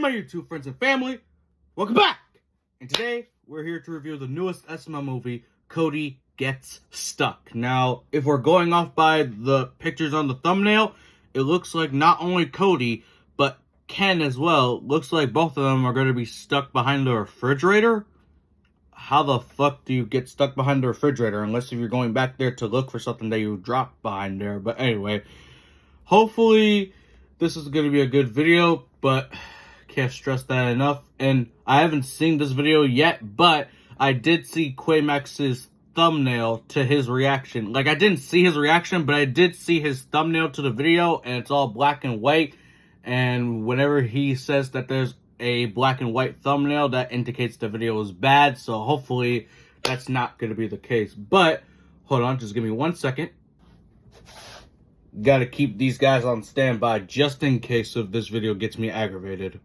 and my YouTube friends and family, welcome back! And today, we're here to review the newest SML movie, Cody Gets Stuck. Now, if we're going off by the pictures on the thumbnail, it looks like not only Cody, but Ken as well. Looks like both of them are going to be stuck behind the refrigerator. How the fuck do you get stuck behind the refrigerator? Unless if you're going back there to look for something that you dropped behind there. But anyway, hopefully this is going to be a good video, but can't stress that enough. And I haven't seen this video yet, but I did see Quaymax's thumbnail to his reaction. Like, I didn't see his reaction, but I did see his thumbnail to the video, and it's all black and white. And whenever he says that there's a black and white thumbnail, that indicates the video is bad. So hopefully that's not going to be the case. But hold on, just give me 1 second. Gotta keep these guys on standby just in case if this video gets me aggravated.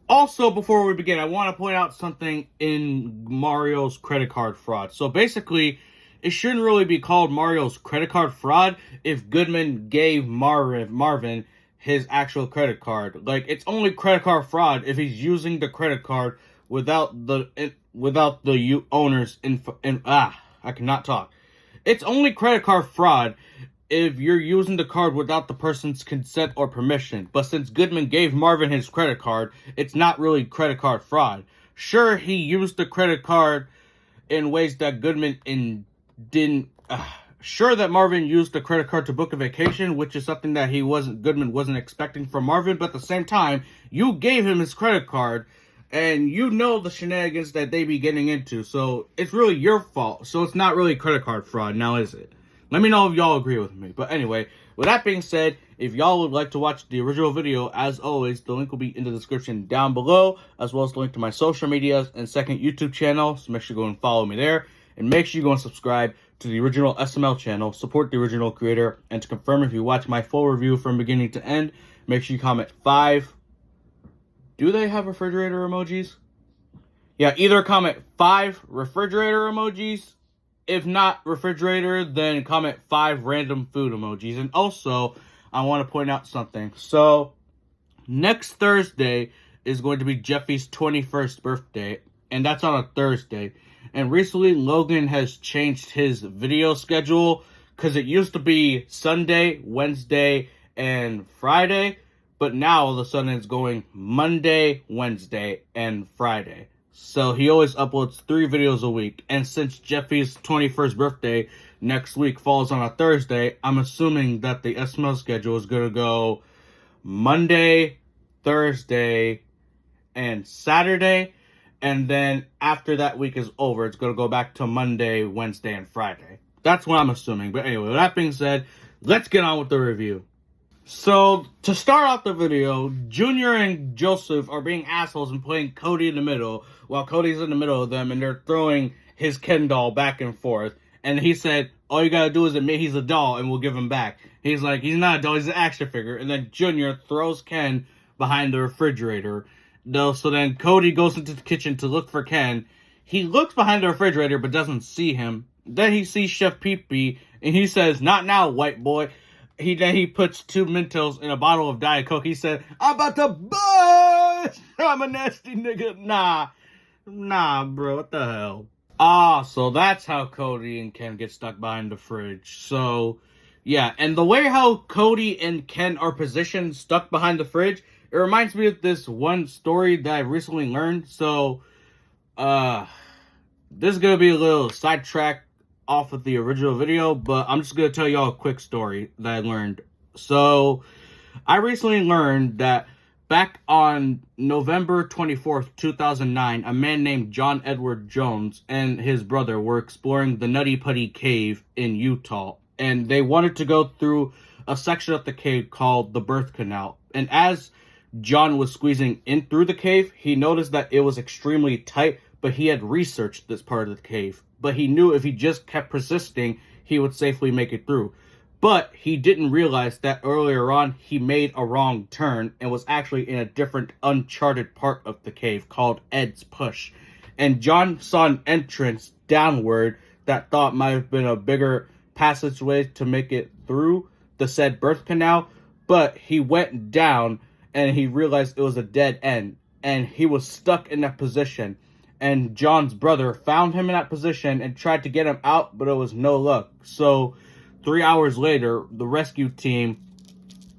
Also, before we begin, I want to point out something in Mario's credit card fraud. So basically, it shouldn't really be called Mario's credit card fraud if Goodman gave Marvin his actual credit card. Like, it's only credit card fraud if he's using the credit card without the owner's info. I cannot talk. It's only credit card fraud if you're using the card without the person's consent or permission. But since Goodman gave Marvin his credit card, it's not really credit card fraud. Sure, he used the credit card in ways that Goodman didn't. Sure that Marvin used the credit card to book a vacation, which is something that Goodman wasn't expecting from Marvin. But at the same time, you gave him his credit card, and you know the shenanigans that they be getting into. So it's really your fault. So it's not really credit card fraud, now is it? Let me know if y'all agree with me. But anyway, with that being said, if y'all would like to watch the original video, as always, the link will be in the description down below, as well as the link to my social medias and second YouTube channel. So make sure you go and follow me there. And make sure you go and subscribe to the original SML channel, support the original creator, and to confirm if you watch my full review from beginning to end, make sure you comment 5. Do they have refrigerator emojis? Yeah, either comment 5 refrigerator emojis. If not refrigerator, then comment 5 random food emojis. And also, I want to point out something. So, next Thursday is going to be Jeffy's 21st birthday, and that's on a Thursday. And recently, Logan has changed his video schedule, because it used to be Sunday, Wednesday, and Friday. But now, all of a sudden, it's going Monday, Wednesday, and Friday. So he always uploads 3 videos a week. And since Jeffy's 21st birthday next week falls on a Thursday, I'm assuming that the SML schedule is going to go Monday, Thursday, and Saturday. And then after that week is over, it's going to go back to Monday, Wednesday, and Friday. That's what I'm assuming. But anyway, with that being said, let's get on with the review. So, to start off the video, Junior and Joseph are being assholes and playing Cody in the middle, while Cody's in the middle of them, and they're throwing his Ken doll back and forth. And he said, all you gotta do is admit he's a doll, and we'll give him back. He's like, he's not a doll, he's an action figure. And then Junior throws Ken behind the refrigerator. So then Cody goes into the kitchen to look for Ken. He looks behind the refrigerator, but doesn't see him. Then he sees Chef Pee-Pee, and he says, not now, white boy. He puts 2 Mentos in a bottle of Diet Coke. He said, I'm about to bust! I'm a nasty nigga. Nah, bro, what the hell? So that's how Cody and Ken get stuck behind the fridge. So, yeah, and the way how Cody and Ken are positioned stuck behind the fridge, it reminds me of this one story that I recently learned. So, this is going to be a little sidetrack off of the original video, but I'm just going to tell y'all a quick story that I learned. So, I recently learned that back on November 24th, 2009, a man named John Edward Jones and his brother were exploring the Nutty Putty Cave in Utah, and they wanted to go through a section of the cave called the Birth Canal. And as John was squeezing in through the cave, he noticed that it was extremely tight, but he had researched this part of the cave. But he knew if he just kept persisting, he would safely make it through. But he didn't realize that earlier on, he made a wrong turn and was actually in a different uncharted part of the cave called Ed's Push. And John saw an entrance downward that thought might have been a bigger passageway to make it through the said birth canal, but he went down and he realized it was a dead end. and he was stuck in that position. And John's brother found him in that position and tried to get him out, but it was no luck. So 3 hours later, the rescue team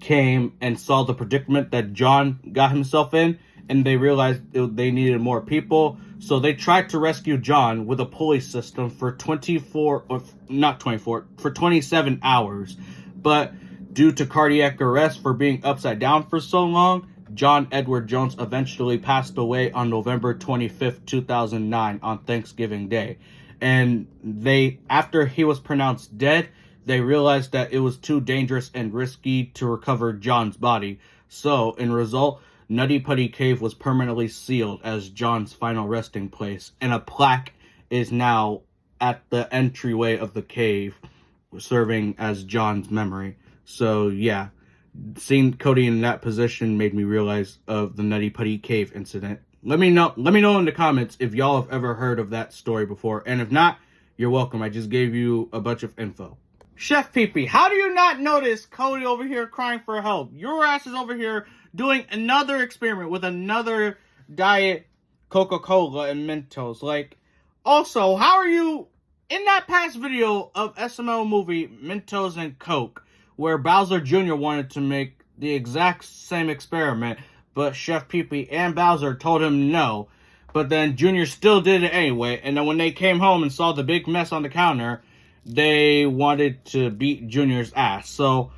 came and saw the predicament that John got himself in, and they realized they needed more people. So they tried to rescue John with a pulley system for 27 hours. But due to cardiac arrest for being upside down for so long, John Edward Jones eventually passed away on November 25th, 2009 on Thanksgiving Day. And after he was pronounced dead, they realized that it was too dangerous and risky to recover John's body. So, in result, Nutty Putty Cave was permanently sealed as John's final resting place, and a plaque is now at the entryway of the cave, serving as John's memory. So, yeah. Seeing Cody in that position made me realize of the Nutty Putty Cave incident. Let me know in the comments if y'all have ever heard of that story before. And if not, you're welcome. I just gave you a bunch of info. Chef Pee-Pee, how do you not notice Cody over here crying for help? Your ass is over here doing another experiment with another diet Coca-Cola and Mentos. Like, also, how are you in that past video of SML movie Mentos and Coke, where Bowser Jr. wanted to make the exact same experiment, but Chef Pee-Pee and Bowser told him no. But then Jr. still did it anyway, and then when they came home and saw the big mess on the counter, they wanted to beat Jr.'s ass. So,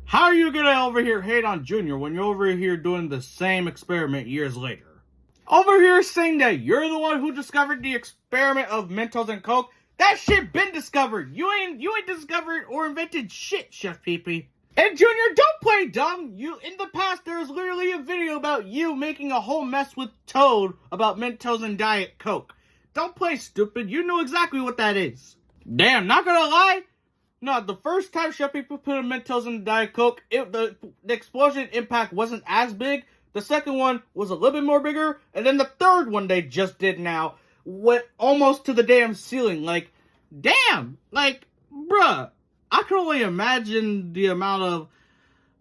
how are you gonna over here hate on Jr. when you're over here doing the same experiment years later? Over here saying that you're the one who discovered the experiment of Mentos and Coke? That shit been discovered. You ain't discovered or invented shit, Chef Pee-Pee. And Junior, don't play dumb. In the past, there was literally a video about you making a whole mess with Toad about Mentos and Diet Coke. Don't play stupid. You know exactly what that is. Damn, not gonna lie. No, the first time Chef Pee-Pee put a Mentos in Diet Coke, the explosion impact wasn't as big. The second one was a little bit more bigger. And then the third one they just did now went almost to the damn ceiling. Like, damn. Like, bruh. I can only imagine the amount of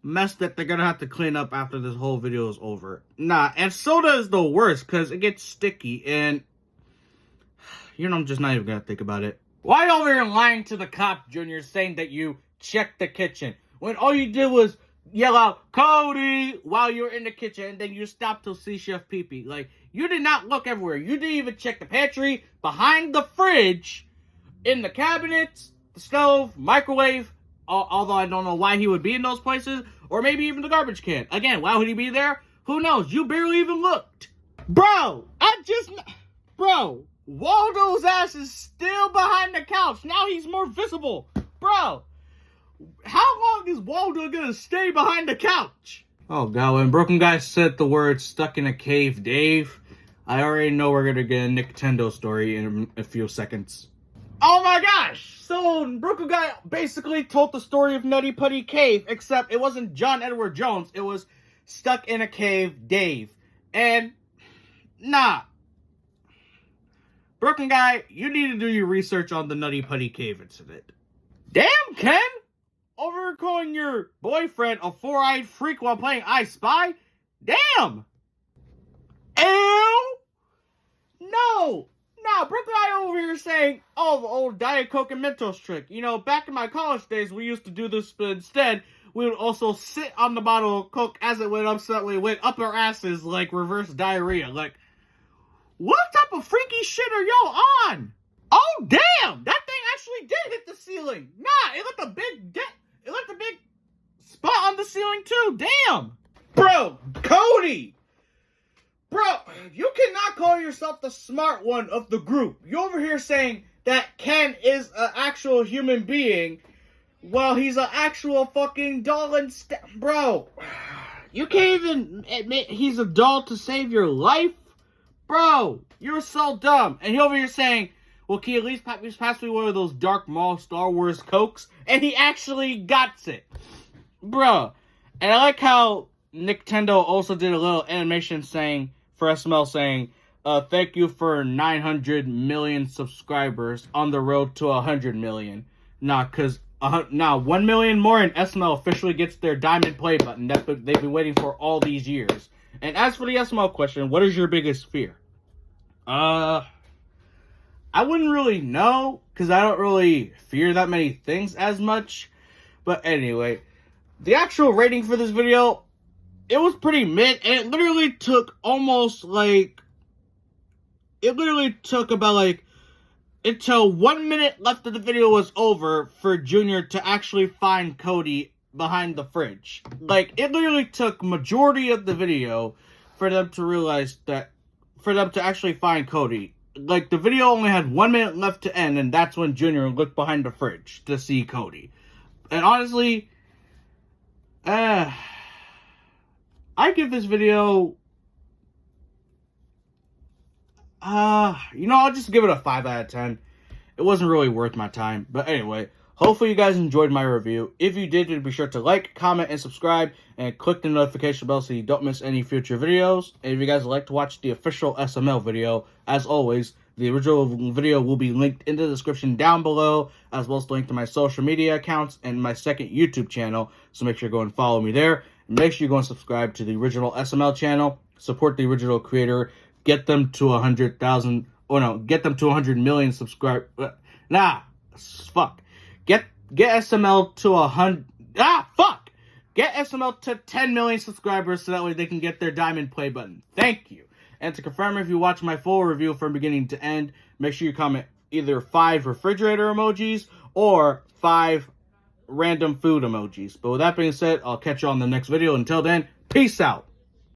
mess that they're gonna have to clean up after this whole video is over. Nah, and soda is the worst because it gets sticky and, you know, I'm just not even gonna think about it. Why over here lying to the cop, Junior, saying that you checked the kitchen when all you did was yell out, Cody, while you were in the kitchen, and then you stopped to see Chef Pee-Pee? Like, you did not look everywhere. You didn't even check the pantry, behind the fridge, in the cabinets, the stove, microwave, although I don't know why he would be in those places, or maybe even the garbage can. Again, why would he be there? Who knows? You barely even looked. Bro, Waldo's ass is still behind the couch. Now he's more visible. Bro, how long is Waldo gonna stay behind the couch? Oh god, when Broken Guy said the word stuck in a cave, Dave, I already know we're gonna get a Nintendo story in a few seconds. Oh my gosh! So, Broken Guy basically told the story of Nutty Putty Cave, except it wasn't John Edward Jones, it was Stuck in a Cave Dave. And, nah. Broken Guy, you need to do your research on the Nutty Putty Cave incident. Damn, Ken! Over calling your boyfriend a four-eyed freak while playing I Spy? Damn! Ew! No! Nah, Broken Guy over here saying, oh, the old Diet Coke and Mentos trick. You know, back in my college days, we used to do this, but instead, we would also sit on the bottle of Coke as it went up, so it went up our asses like reverse diarrhea. Like, what type of freaky shit are y'all on? Oh, damn! That thing actually did hit the ceiling. Nah, it left a big spot on the ceiling too. Damn! Bro, Cody! Bro, you cannot call yourself the smart one of the group. You're over here saying that Ken is an actual human being while he's an actual fucking doll and bro, you can't even admit he's a doll to save your life? Bro, you're so dumb. And he over here saying, well, can you at least pass me one of those Dark Maul Star Wars Cokes? And he actually got it. Bro, and I like how Nintendo also did a little animation saying, for SML saying, thank you for 900 million subscribers on the road to 100 million. Nah, because 1 million more and SML officially gets their diamond play button that they've been waiting for all these years. And as for the SML question, what is your biggest fear? I wouldn't really know, because I don't really fear that many things as much. But anyway, the actual rating for this video, it was pretty mid, and it literally took about until 1 minute left of the video was over for Junior to actually find Cody behind the fridge. Like, it literally took majority of the video for them to actually find Cody. Like, the video only had 1 minute left to end, and that's when Junior looked behind the fridge to see Cody. And honestly, I give this video, I'll just give it a 5 out of 10. It wasn't really worth my time. But anyway, hopefully you guys enjoyed my review. If you did, be sure to like, comment, and subscribe, and click the notification bell so you don't miss any future videos. And if you guys would like to watch the official SML video, as always, the original video will be linked in the description down below, as well as the link to my social media accounts and my second YouTube channel. So make sure you go and follow me there. And make sure you go and subscribe to the original SML channel. Support the original creator. Get them to 100,000. Oh no, get them to 100 million subscribers. Get SML to 100. Get SML to 10 million subscribers so that way they can get their diamond play button. Thank you. And to confirm if you watch my full review from beginning to end, make sure you comment either 5 refrigerator emojis or 5 random food emojis. But with that being said, I'll catch you on the next video. Until then, peace out.